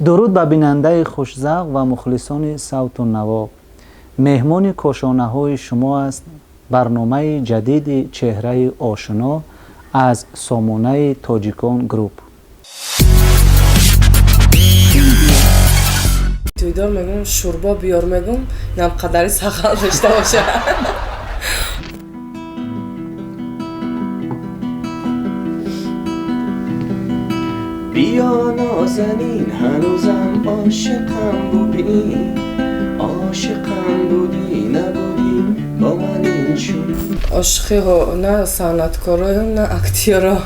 درود به بیننده خوش‌ذوق و مخلصان صوت و نوا. مهمان کاشانه‌های شما است برنامه جدید چهره آشنا از سامانه تاجیکان گروپ. تویدار میگم شوربا بیار میگم نم قدری سخال داشته باشه. بیا نازنین هنوزم عاشقم بودی نبودی با من این شد. عاشقی ها نه صنعتکارا نه اکتیرا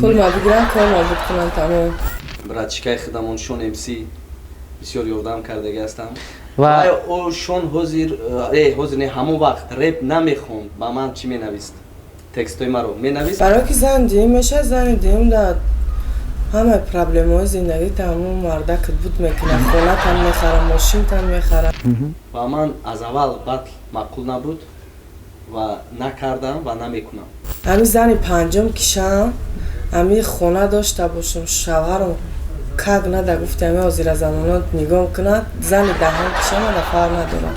پول ما بگیرن کار نابود کنن تمام. براتچیکای خودمون شون امسی بسیار یاردم کرده هستم و او شون حضور نه همون وقت رپ نمیخوند با من چی مینویست تکستای ما رو مینویست برای که زن دیم میشه زن دیم داد همه پرابلم های زندگی تمام مرده که بود میکنه خونه تن میخره ماشین تن میخره و من از اول بطل معقول نبود و نکردم و نمیکنم. همین زن پنجم کشم همین خونه داشته باشم شوهرم کگ نده گفته همین آزیر زمانات نگاه کند زن دهم کشم و دفعه ندارم.